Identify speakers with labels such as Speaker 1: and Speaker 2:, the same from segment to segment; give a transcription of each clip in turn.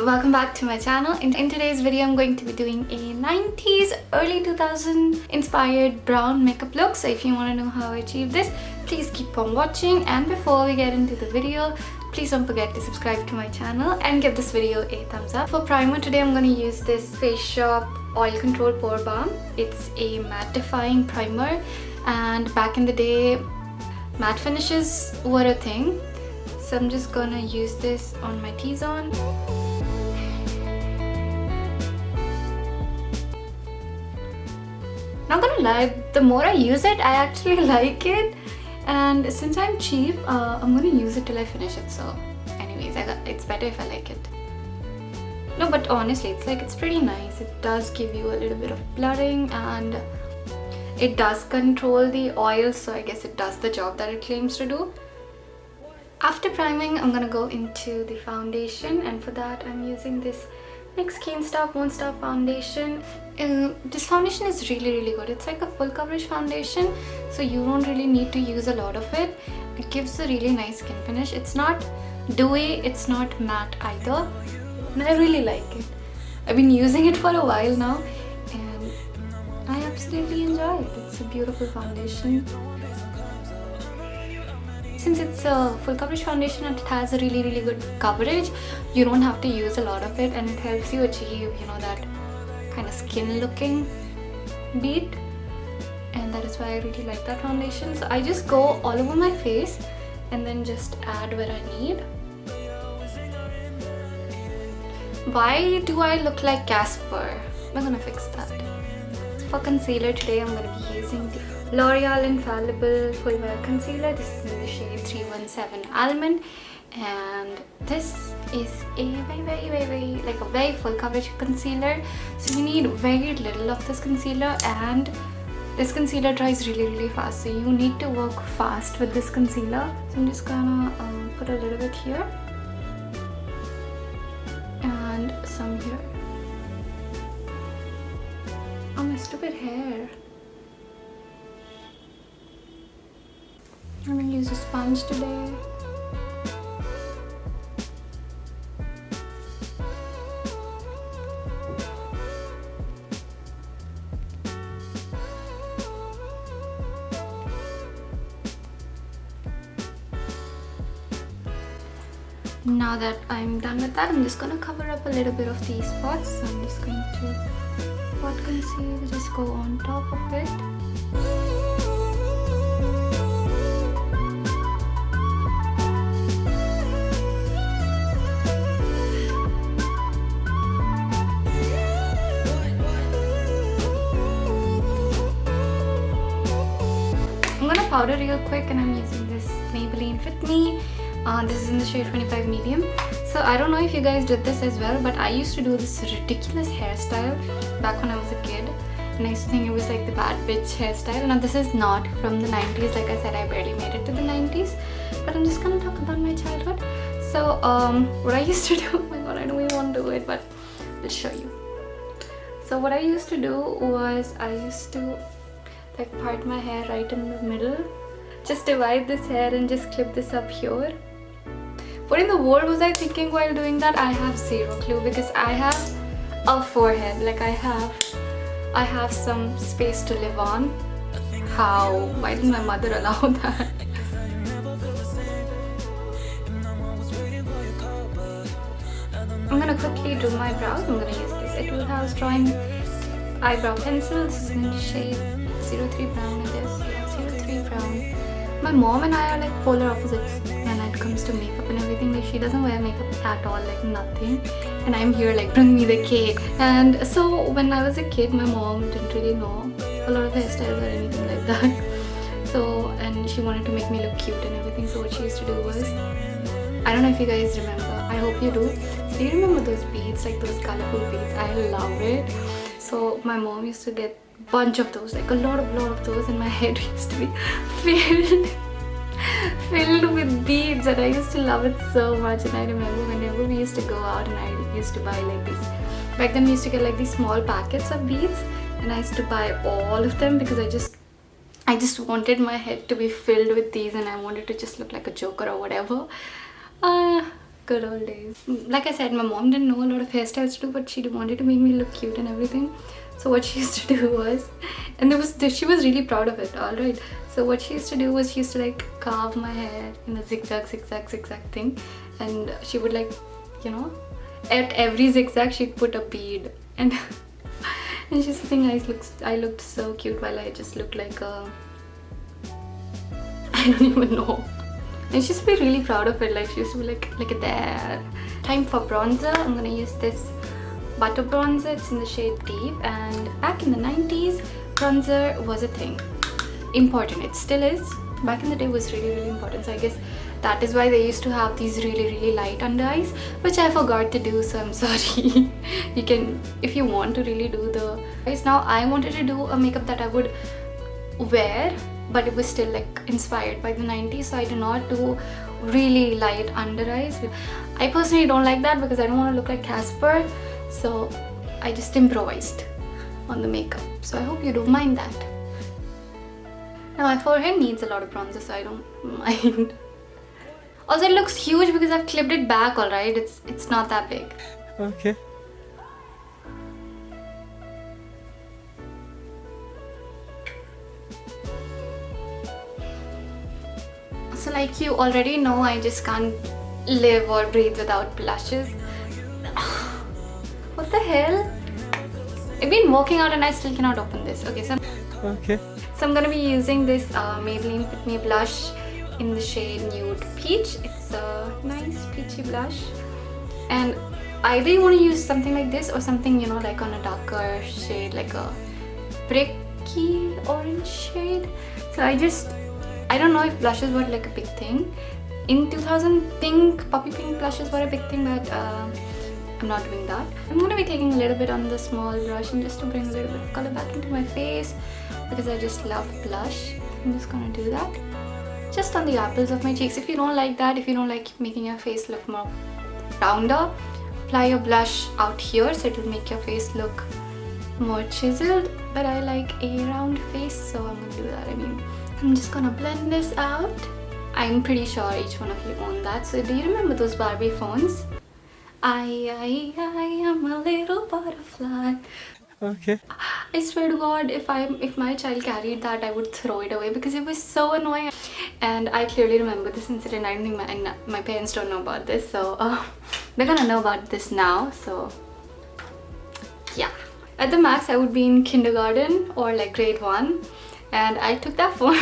Speaker 1: welcome back to my channel. In today's video, I'm going to be doing a 90s, early 2000s inspired brown makeup look. So if you want to know how I achieved this, please keep on watching. And before we get into the video, please don't forget to subscribe to my channel and give this video a thumbs up. For primer today, I'm going to use this Face Shop Oil Control Pore Balm. It's a mattifying primer, and back in the day, matte finishes were a thing. So I'm just gonna use this on my T-zone. Not gonna lie, the more I use it, I actually like it. And since I'm cheap, I'm gonna use it till I finish it. So anyways, it's better if I like it. No, but honestly, it's pretty nice. It does give you a little bit of blurring and it does control the oil. So I guess it does the job that it claims to do. After priming, I'm gonna go into the foundation, and for that I'm using this NYX Skin Stop Won't Stop foundation. This foundation is really good. It's like a full coverage foundation, so you don't really need to use a lot of it. It gives a really nice skin finish. It's not dewy, it's not matte either, and I really like it. I've been using it for a while now and I absolutely enjoy it. It's a beautiful foundation. Since it's a full coverage foundation and it has a really good coverage, you don't have to use a lot of it, and it helps you achieve, that kind of skin looking beat, and that is why I really like that foundation. So I just go all over my face and then just add where I need. Why do I look like Casper? I'm gonna fix that. For concealer today, I'm gonna be using the L'Oreal Infallible Full Wear Concealer. This is in the shade 317 Almond, and this is a very full coverage concealer. So you need very little of this concealer, and this concealer dries really fast. So you need to work fast with this concealer. So I'm just gonna put a little bit here and some here. Oh, my stupid hair. I'm gonna use a sponge today. Now that I'm done with that, I'm just gonna cover up a little bit of these spots. So I'm just going to pot concealer, just go on top of it. Powder real quick, and I'm using this Maybelline Fit Me. This is in the shade 25 medium. So I don't know if you guys did this as well, but I used to do this ridiculous hairstyle back when I was a kid, and I used to think it was like the bad bitch hairstyle. Now this is not from the 90s. Like I said, I barely made it to the 90s, but I'm just gonna talk about my childhood. So what I used to do, oh my god, I know we won't do it, but I'll show you. So what I used to do was I used to part my hair right in the middle, just divide this hair and just clip this up here. What in the world was I thinking while doing that? I have zero clue, because I have a forehead, like I have some space to live on. Why didn't my mother allow that? I'm gonna quickly do my brows. I'm gonna use this Etude House Drawing Eyebrow Pencil. This is in the shade 03 brown. It is, yeah, 03 brown. My mom and I are like polar opposites when it comes to makeup and everything. Like, she doesn't wear makeup at all, like nothing, and I'm here like, bring me the cake. And so when I was a kid, my mom didn't really know a lot of hairstyles or anything like that. So, and she wanted to make me look cute and everything. So what she used to do was, I don't know if you guys remember, I hope you do. So do you remember those beads, like those colorful beads? I love it. So my mom used to get bunch of those, like a lot of those, and my head used to be filled with beads, and I used to love it so much. And I remember whenever we used to go out, and I used to buy like these, back then we used to get like these small packets of beads, and I used to buy all of them because I just wanted my head to be filled with these, and I wanted to just look like a joker or whatever. Good old days. Like I said, my mom didn't know a lot of hairstyles to do, but she wanted to make me look cute and everything. So what she used to do was, and she was really proud of it, alright. So what she used to do was she used to like carve my hair in a zigzag thing, and she would like, you know, at every zigzag she'd put a bead, and and she used to think I looked so cute while I just looked like a, I don't even know. And she used to be really proud of it. Like she used to be like, look at that. Time for bronzer. I'm gonna use this butter bronzer. It's in the shade Deep. And back in the 90s, bronzer was a thing. Important. It still is. Back in the day, it was really, really important. So I guess that is why they used to have these really, really light under eyes, which I forgot to do. So I'm sorry. You can, if you want to really do the eyes. Now I wanted to do a makeup that I would wear, but it was still like inspired by the 90s, so I did not do really light under eyes. I personally don't like that because I don't want to look like Casper, so I just improvised on the makeup. So I hope you don't mind that. Now my forehead needs a lot of bronzer, so I don't mind. Also it looks huge because I've clipped it back, alright? It's not that big.
Speaker 2: Okay.
Speaker 1: So like you already know, I just can't live or breathe without blushes. What the hell? I've been working out and I still cannot open this. Okay, so I'm gonna be using this Maybelline Fit Me blush in the shade Nude Peach. It's a nice peachy blush. And either you want to use something like this or something, you know, like on a darker shade, like a bricky orange shade. So I don't know if blushes were like a big thing. In 2000, puppy pink blushes were a big thing, but I'm not doing that. I'm going to be taking a little bit on the small brush and just to bring a little bit of color back into my face because I just love blush. I'm just going to do that just on the apples of my cheeks. If you don't like that, if you don't like making your face look more rounder, apply your blush out here so it will make your face look more chiseled. But I like a round face, so I'm going to do that. I mean, I'm just gonna blend this out. I'm pretty sure each one of you own that. So do you remember those Barbie phones? I am a little butterfly.
Speaker 2: Okay.
Speaker 1: I swear to God, if my child carried that, I would throw it away because it was so annoying. And I clearly remember this incident. I don't think my parents don't know about this, so they're gonna know about this now. So yeah, at the max I would be in kindergarten or like grade 1. And I took that phone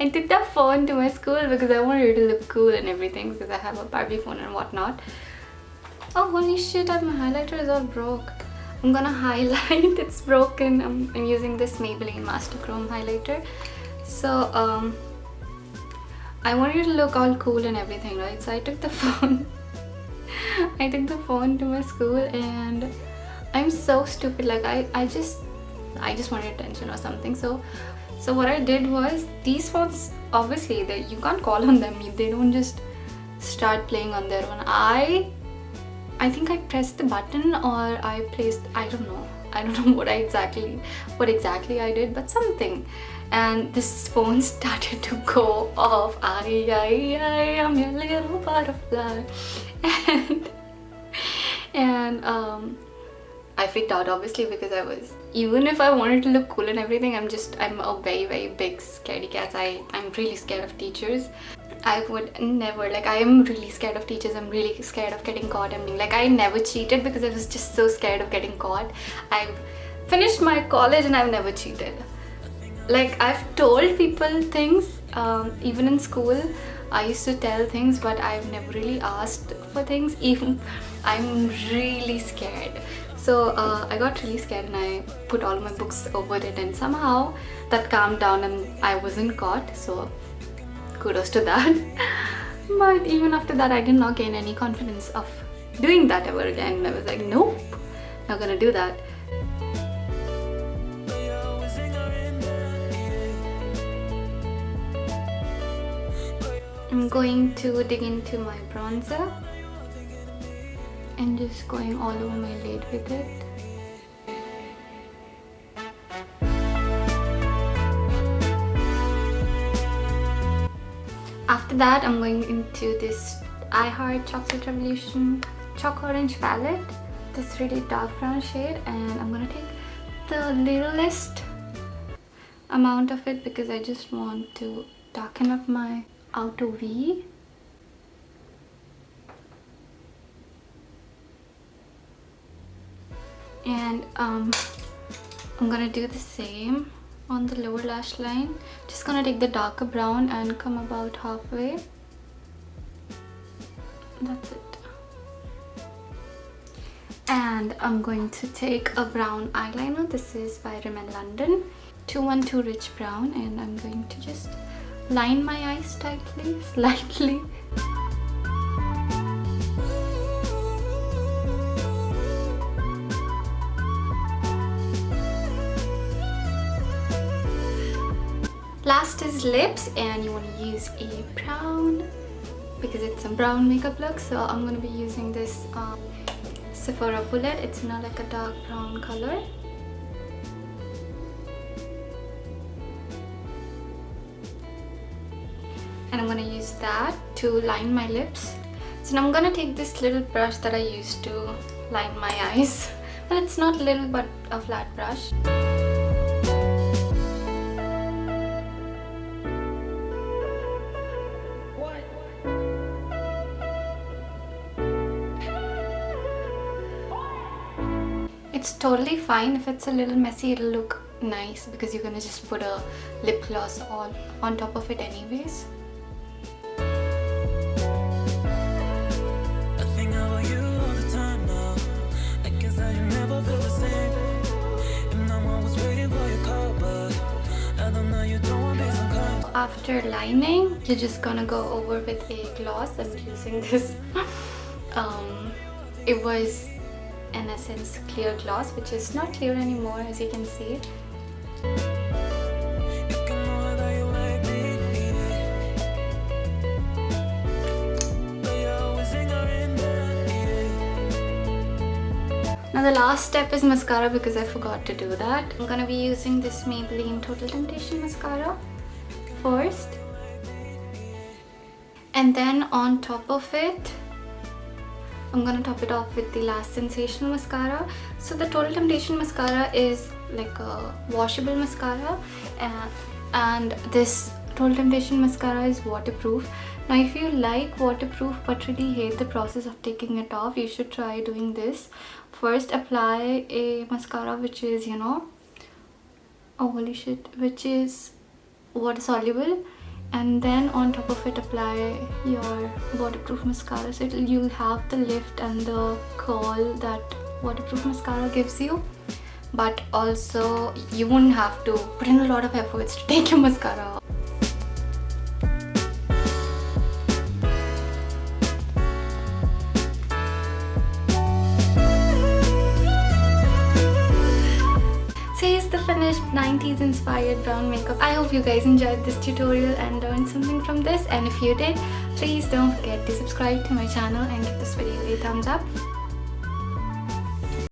Speaker 1: I took that phone to my school because I wanted it to look cool and everything because I have a Barbie phone and whatnot. Oh holy shit, my highlighter is all broke. I'm gonna highlight. It's broken. I'm using this Maybelline Master Chrome highlighter. So I wanted it to look all cool and everything, right? So I took the phone I took the phone to my school and I'm so stupid. Like I just wanted attention or something. So what I did was, these phones, obviously you can't call on them. They don't just start playing on their own. I think I pressed the button or I don't know what exactly I did, but something. And this phone started to go off. I am your little butterfly. And I freaked out obviously because even if I wanted to look cool and everything, I'm a very, very big scaredy cat. I'm really scared of teachers. I would never, like, I am really scared of teachers. I'm really scared of getting caught. I never cheated because I was just so scared of getting caught. I've finished my college and I've never cheated. Like, I've told people things, even in school. I used to tell things, but I've never really asked for things. Even I'm really scared. So I got really scared and I put all my books over it, and somehow that calmed down and I wasn't caught. So kudos to that. But even after that, I did not gain any confidence of doing that ever again. I was like, nope, not gonna do that. I'm going to dig into my bronzer and just going all over my lid with it. After that, I'm going into this I Heart Chocolate Revolution Choco Orange palette, this really dark brown shade, and I'm gonna take the littlest amount of it because I just want to darken up my outer V. And I'm gonna do the same on the lower lash line. Just gonna take the darker brown and come about halfway. That's it. And I'm going to take a brown eyeliner. This is by Rimmel London 212 Rich Brown, and I'm going to just line my eyes tightly, slightly. Last is lips, and you want to use a brown because it's a brown makeup look. So I'm going to be using this Sephora Bullet. It's in like a dark brown color. And I'm going to use that to line my lips. So now I'm going to take this little brush that I used to line my eyes. Well, it's not little but a flat brush. It's totally fine if it's a little messy. It'll look nice because you're gonna just put a lip gloss on top of it anyways. After lining, you're just gonna go over with a gloss. I'm using this it was an Essence clear gloss, which is not clear anymore, as you can see. Now the last step is mascara because I forgot to do that. I'm gonna be using this Maybelline Total Temptation mascara first, and then on top of it I'm gonna top it off with the Lash Sensational mascara. So the Total Temptation mascara is like a washable mascara, and this Total Temptation mascara is waterproof. Now if you like waterproof but really hate the process of taking it off, you should try doing this. First apply a mascara which is, you know, oh holy shit, which is water soluble, and then on top of it apply your waterproof mascara, so you'll have the lift and the curl that waterproof mascara gives you, but also you won't have to put in a lot of efforts to take your mascara off. Finished 90s inspired brown makeup. I hope you guys enjoyed this tutorial and learned something from this, and if you did, please don't forget to subscribe to my channel and give this video a thumbs up.